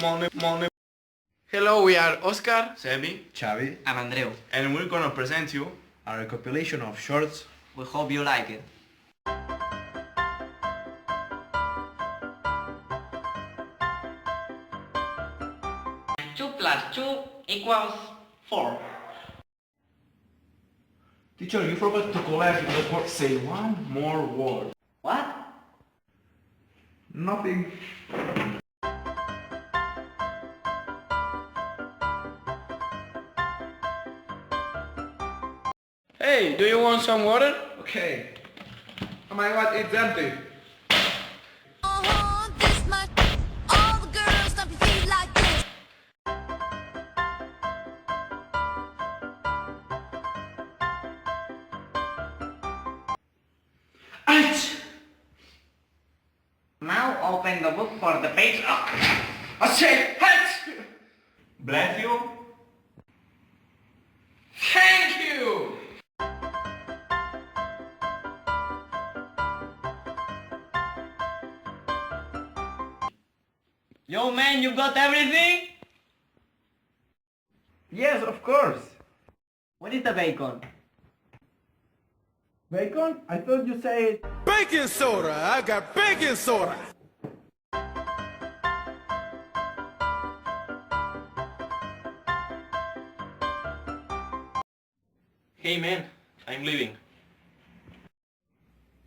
money. Hello, we are Oscar, Sebi, Xavi, I'm Andreu. and we're gonna present you a recopilation of shorts. We hope you like it. 2 plus 2 equals 4. Teacher, you forgot to collect the word. Say one more word. What? Nothing. Hey, do you want some water? Okay. Oh my god, it's empty. This much. All the girls stomp your feet like this. Now open the book for the page up. I say, hey! Bless you. Thank you! Yo man, you got everything? Yes, of course. What is the bacon? Bacon? I thought you said... Baking soda! I got baking soda! Hey man, I'm leaving.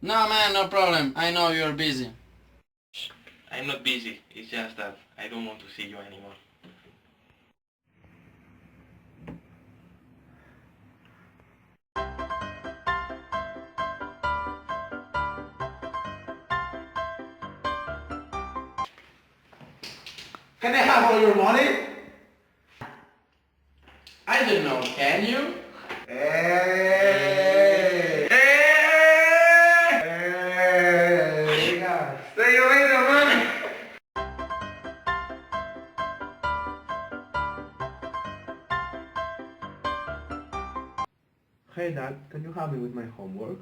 No man, no problem. I know you're busy. I'm not busy. It's just that I don't want to see you anymore. Can I have all your money? I don't know, can you? Hey! Hey! See you later, man! Hey Dad, can you help me with my homework?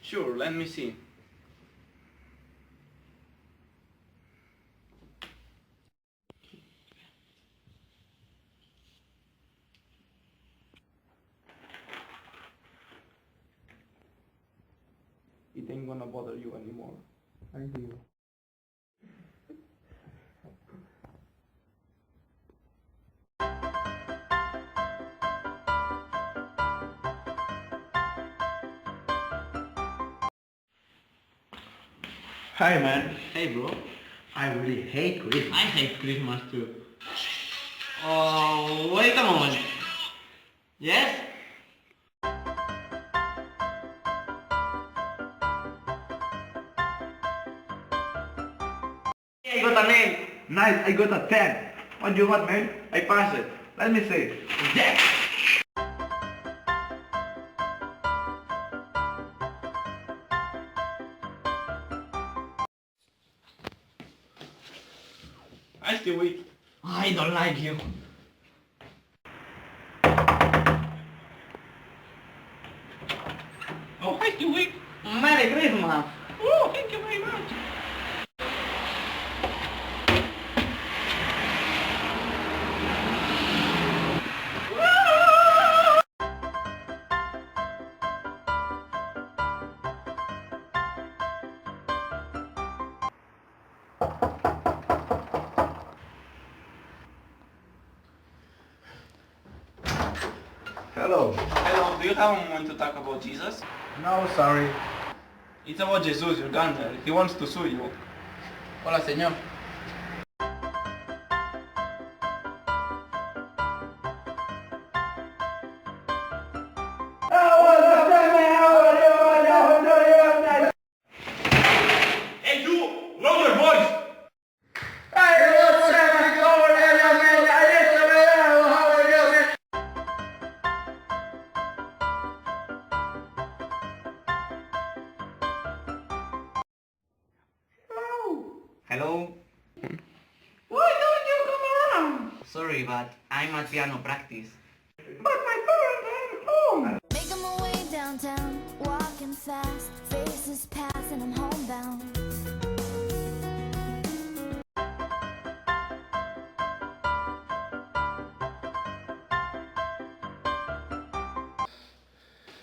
Sure, let me see. It ain't gonna bother you anymore. Thank you. Hi man, Hey bro. I really hate Christmas. I hate Christmas too. Oh, wait a moment. Yes? I got an 8. Nice, I got a 10. What do you want, man? I passed it. Let me see. Yes! I still wait. I don't like you. Oh, I still wait. Merry Christmas. Oh, thank you very much. Hello. Hello, do you have a moment to talk about Jesus? No, sorry. It's about Jesus, your grandfather. He wants to sue you. Hola, señor. Hey you! Lower your voice! Hello? Why don't you come around? Sorry, but I'm at piano practice. But my parents are home. Making my way downtown, walking fast, faces pass and I'm homebound.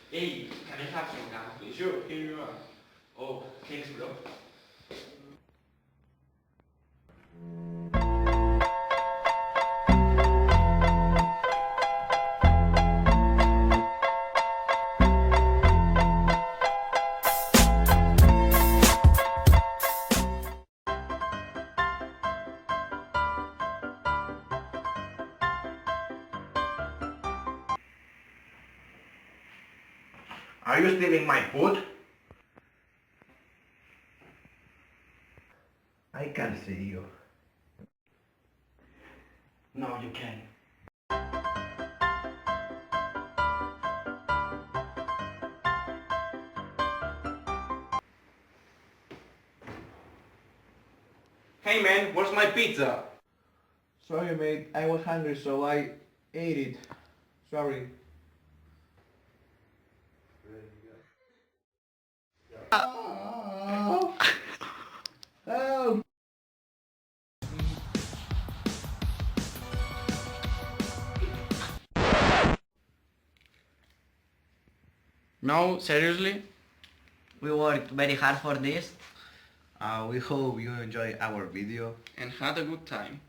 Hey, can I have some gum, please? Sure, here you are. Oh, thanks, bro. Are you stealing my food? I can't see you. No, you can't. Hey man, where's my pizza? Sorry mate, I was hungry so I ate it. Sorry. Help! No, seriously? We worked very hard for this. We hope you enjoy our video. And had a good time.